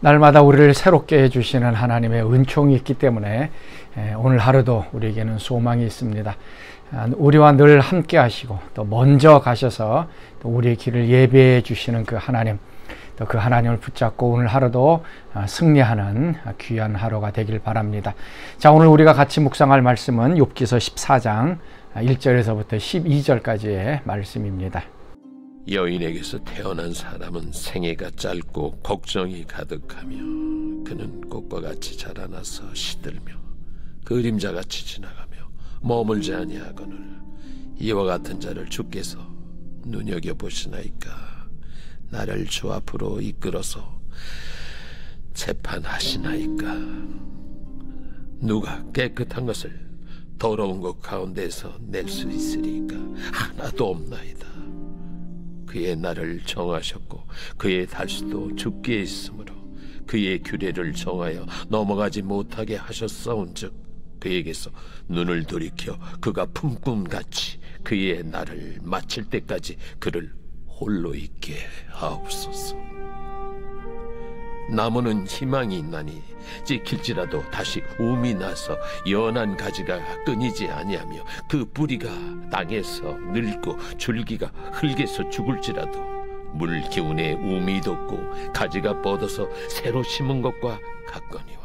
날마다 우리를 새롭게 해주시는 하나님의 은총이 있기 때문에 오늘 하루도 우리에게는 소망이 있습니다. 우리와 늘 함께 하시고 또 먼저 가셔서 또 우리의 길을 예배해 주시는 그 하나님, 또 그 하나님을 붙잡고 오늘 하루도 승리하는 귀한 하루가 되길 바랍니다. 자, 오늘 우리가 같이 묵상할 말씀은 욥기서 14장 1절에서부터 12절까지의 말씀입니다. 여인에게서 태어난 사람은 생애가 짧고 걱정이 가득하며 그는 꽃과 같이 자라나서 시들며 그림자같이 지나가며 머물지 아니하거늘 이와 같은 자를 주께서 눈여겨보시나이까. 나를 주 앞으로 이끌어서 재판하시나이까. 누가 깨끗한 것을 더러운 것 가운데서 낼 수 있으리까. 하나도 없나이다. 그의 날을 정하셨고 그의 달수도 주께 있으므로 그의 규례를 정하여 넘어가지 못하게 하셨사온즉 그에게서 눈을 돌이켜 그가 품꿈같이 그의 날을 마칠 때까지 그를 홀로 있게 하옵소서. 나무는 희망이 있나니 찍힐지라도 다시 움이 나서 연한 가지가 끊이지 아니하며 그 뿌리가 땅에서 늙고 줄기가 흙에서 죽을지라도 물 기운에 움이 돋고 가지가 뻗어서 새로 심은 것과 같거니와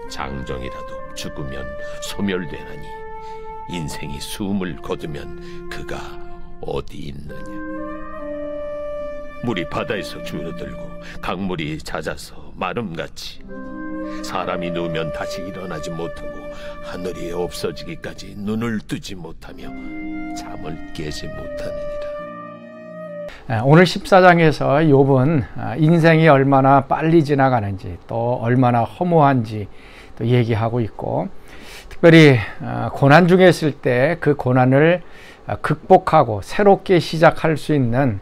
장정이라도 죽으면 소멸되나니 인생이 숨을 거두면 그가 어디 있느냐. 물이 바다에서 줄어들고 강물이 잦아서 마름같이 사람이 누우면 다시 일어나지 못하고 하늘이 없어지기까지 눈을 뜨지 못하며 잠을 깨지 못하느니라. 오늘 14장에서 욥은 인생이 얼마나 빨리 지나가는지 또 얼마나 허무한지 또 얘기하고 있고, 특별히 고난 중에 있을 때 그 고난을 극복하고 새롭게 시작할 수 있는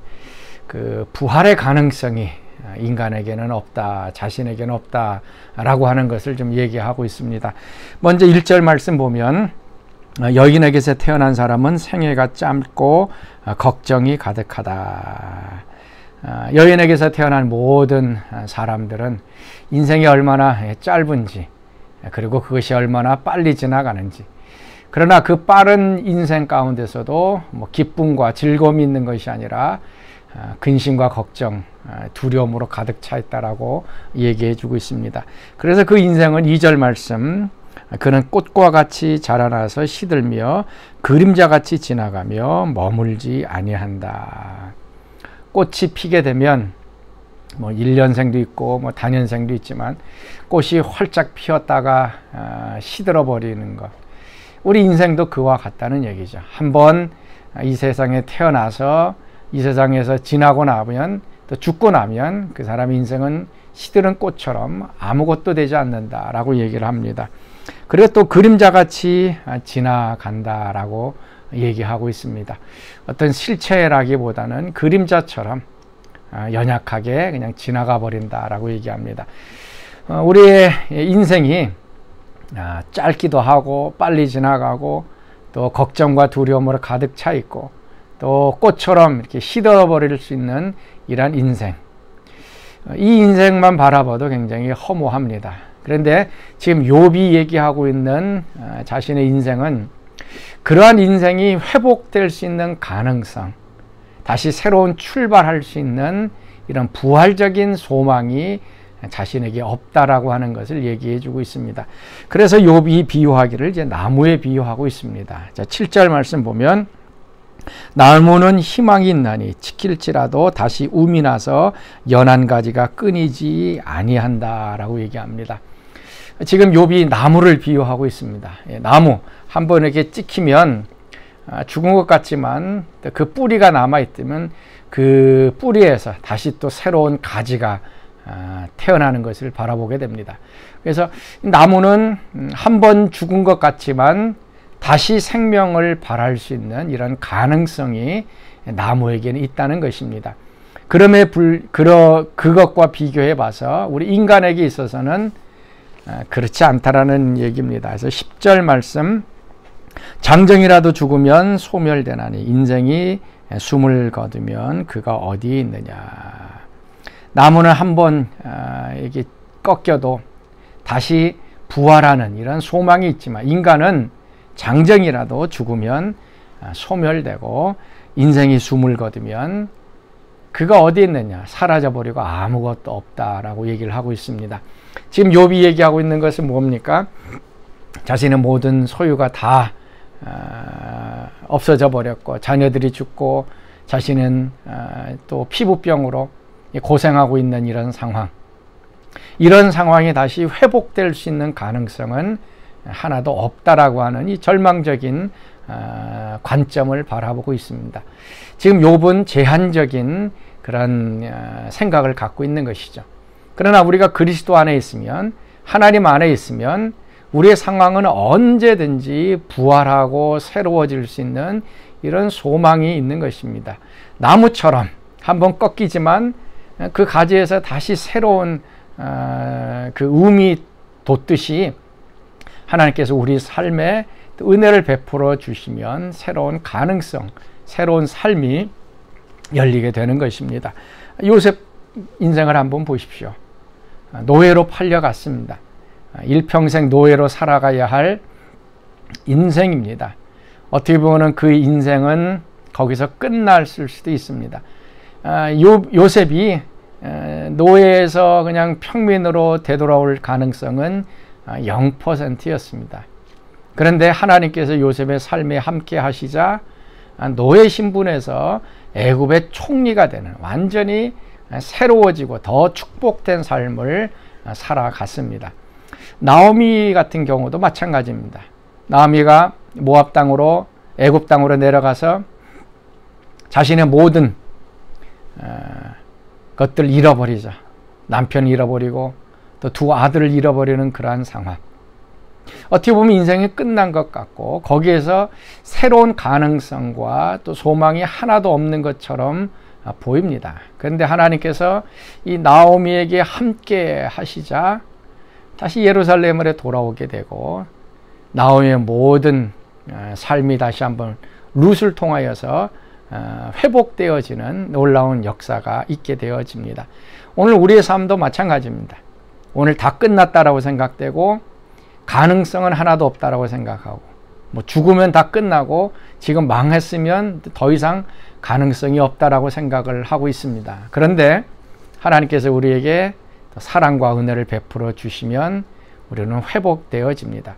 그 부활의 가능성이 인간에게는 없다, 자신에게는 없다라고 하는 것을 좀 얘기하고 있습니다. 먼저 1절 말씀 보면 여인에게서 태어난 사람은 생애가 짧고 걱정이 가득하다. 여인에게서 태어난 모든 사람들은 인생이 얼마나 짧은지, 그리고 그것이 얼마나 빨리 지나가는지, 그러나 그 빠른 인생 가운데서도 기쁨과 즐거움이 있는 것이 아니라 근심과 걱정, 두려움으로 가득 차 있다라고 얘기해 주고 있습니다. 그래서 그 인생은 2절 말씀, 그는 꽃과 같이 자라나서 시들며 그림자같이 지나가며 머물지 아니한다. 꽃이 피게 되면 1년생도 있고 단연생도 있지만 꽃이 활짝 피었다가 시들어 버리는 것, 우리 인생도 그와 같다는 얘기죠. 한번 이 세상에 태어나서 이 세상에서 지나고 나면 또 죽고 나면 그 사람의 인생은 시드는 꽃처럼 아무것도 되지 않는다라고 얘기를 합니다. 그리고 또 그림자같이 지나간다라고 얘기하고 있습니다. 어떤 실체라기보다는 그림자처럼 연약하게 그냥 지나가 버린다라고 얘기합니다. 우리의 인생이 짧기도 하고 빨리 지나가고 또 걱정과 두려움으로 가득 차 있고 또 꽃처럼 이렇게 시들어버릴 수 있는 이러한 인생, 이 인생만 바라봐도 굉장히 허무합니다. 그런데 지금 욥이 얘기하고 있는 자신의 인생은 그러한 인생이 회복될 수 있는 가능성, 다시 새로운 출발할 수 있는 이런 부활적인 소망이 자신에게 없다라고 하는 것을 얘기해 주고 있습니다. 그래서 욥이 비유하기를 이제 나무에 비유하고 있습니다. 자, 7절 말씀 보면 나무는 희망이 있나니 지킬지라도 다시 움이 나서 연한 가지가 끊이지 아니한다라고 얘기합니다. 지금 욥이 나무를 비유하고 있습니다. 나무 한번 이렇게 찍히면 죽은 것 같지만 그 뿌리가 남아있다면 그 뿌리에서 다시 또 새로운 가지가 태어나는 것을 바라보게 됩니다. 그래서 나무는 한번 죽은 것 같지만 다시 생명을 발할 수 있는 이런 가능성이 나무에게는 있다는 것입니다. 그것과 비교해 봐서 우리 인간에게 있어서는 그렇지 않다라는 얘기입니다. 그래서 10절 말씀, 장정이라도 죽으면 소멸되나니 인생이 숨을 거두면 그가 어디에 있느냐. 나무는 한번 이게 꺾여도 다시 부활하는 이런 소망이 있지만 인간은 장정이라도 죽으면 소멸되고 인생이 숨을 거두면 그가 어디 있느냐? 사라져버리고 아무것도 없다라고 얘기를 하고 있습니다. 지금 욥이 얘기하고 있는 것은 뭡니까? 자신의 모든 소유가 다 없어져 버렸고 자녀들이 죽고 자신은 또 피부병으로 고생하고 있는 이런 상황. 이런 상황이 다시 회복될 수 있는 가능성은 하나도 없다라고 하는 이 절망적인 관점을 바라보고 있습니다. 지금 욥은 제한적인 그런 생각을 갖고 있는 것이죠. 그러나 우리가 그리스도 안에 있으면, 하나님 안에 있으면 우리의 상황은 언제든지 부활하고 새로워질 수 있는 이런 소망이 있는 것입니다. 나무처럼 한번 꺾이지만 그 가지에서 다시 새로운 그 움이 돋듯이 하나님께서 우리 삶에 은혜를 베풀어 주시면 새로운 가능성, 새로운 삶이 열리게 되는 것입니다. 요셉 인생을 한번 보십시오. 노예로 팔려갔습니다. 일평생 노예로 살아가야 할 인생입니다. 어떻게 보면 그 인생은 거기서 끝났을 수도 있습니다. 요셉이 노예에서 그냥 평민으로 되돌아올 가능성은 0%였습니다. 그런데 하나님께서 요셉의 삶에 함께 하시자 노예 신분에서 애굽의 총리가 되는 완전히 새로워지고 더 축복된 삶을 살아갔습니다. 나오미 같은 경우도 마찬가지입니다. 나오미가 모압 땅으로 애굽 땅으로 내려가서 자신의 모든 것들 잃어버리자. 남편 잃어버리고 또 두 아들을 잃어버리는 그러한 상황. 어떻게 보면 인생이 끝난 것 같고 거기에서 새로운 가능성과 또 소망이 하나도 없는 것처럼 보입니다. 그런데 하나님께서 이 나오미에게 함께 하시자 다시 예루살렘으로 돌아오게 되고 나오미의 모든 삶이 다시 한번 룻을 통하여서 회복되어지는 놀라운 역사가 있게 되어집니다. 오늘 우리의 삶도 마찬가지입니다. 오늘 다 끝났다라고 생각되고 가능성은 하나도 없다라고 생각하고 뭐 죽으면 다 끝나고 지금 망했으면 더 이상 가능성이 없다라고 생각을 하고 있습니다. 그런데 하나님께서 우리에게 사랑과 은혜를 베풀어 주시면 우리는 회복되어집니다.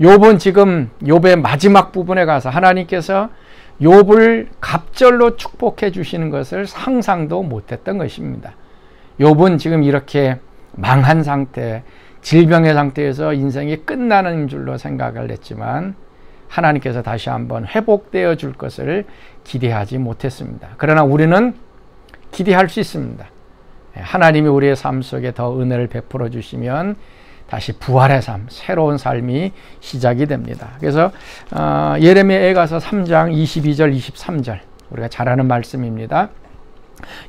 욥은 지금 욥의 마지막 부분에 가서 하나님께서 욥을 갑절로 축복해 주시는 것을 상상도 못했던 것입니다. 욥은 지금 이렇게 망한 상태, 질병의 상태에서 인생이 끝나는 줄로 생각을 했지만 하나님께서 다시 한번 회복되어 줄 것을 기대하지 못했습니다. 그러나 우리는 기대할 수 있습니다. 하나님이 우리의 삶 속에 더 은혜를 베풀어 주시면 다시 부활의 삶, 새로운 삶이 시작이 됩니다. 그래서 예레미야서 3장 22절 23절 우리가 잘 아는 말씀입니다.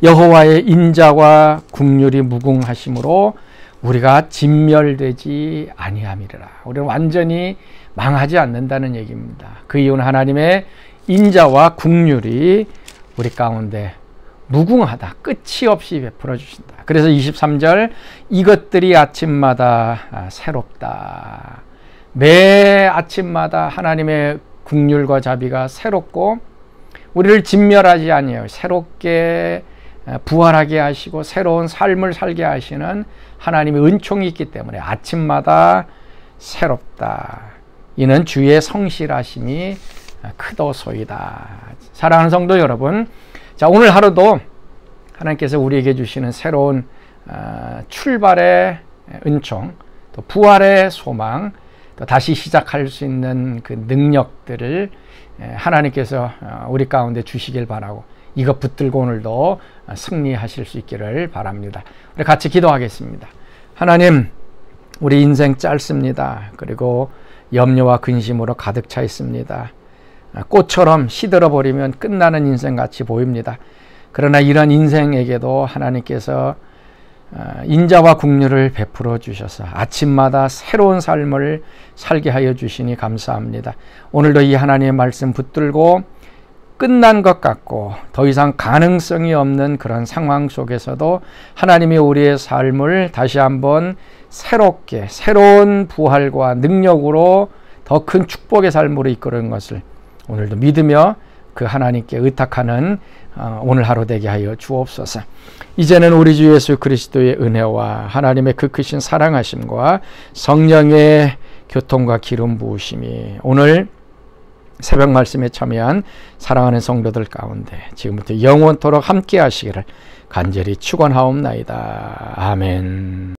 여호와의 인자와 국률이 무궁하심으로 우리가 진멸되지 아니함이라. 우리는 완전히 망하지 않는다는 얘기입니다. 그 이유는 하나님의 인자와 국률이 우리 가운데 무궁하다, 끝이 없이 베풀어 주신다. 그래서 23절 이것들이 아침마다 새롭다. 매 아침마다 하나님의 국률과 자비가 새롭고 우리를 진멸하지 아니에요. 새롭게 부활하게 하시고 새로운 삶을 살게 하시는 하나님의 은총이 있기 때문에 아침마다 새롭다. 이는 주의 성실하심이 크도소이다. 사랑하는 성도 여러분, 자, 오늘 하루도 하나님께서 우리에게 주시는 새로운 출발의 은총, 또 부활의 소망, 또 다시 시작할 수 있는 그 능력들을 하나님께서 우리 가운데 주시길 바라고 이것 붙들고 오늘도 승리하실 수 있기를 바랍니다. 우리 같이 기도하겠습니다. 하나님, 우리 인생 짧습니다. 그리고 염려와 근심으로 가득 차 있습니다. 꽃처럼 시들어버리면 끝나는 인생같이 보입니다. 그러나 이런 인생에게도 하나님께서 인자와 국률을 베풀어 주셔서 아침마다 새로운 삶을 살게 하여 주시니 감사합니다. 오늘도 이 하나님의 말씀 붙들고 끝난 것 같고 더 이상 가능성이 없는 그런 상황 속에서도 하나님이 우리의 삶을 다시 한번 새롭게 새로운 부활과 능력으로 더 큰 축복의 삶으로 이끄는 것을 오늘도 믿으며 그 하나님께 의탁하는 오늘 하루 되게 하여 주옵소서. 이제는 우리 주 예수 그리스도의 은혜와 하나님의 그 크신 사랑하심과 성령의 교통과 기름 부으심이 오늘 새벽 말씀에 참여한 사랑하는 성도들 가운데 지금부터 영원토록 함께 하시기를 간절히 축원하옵나이다. 아멘.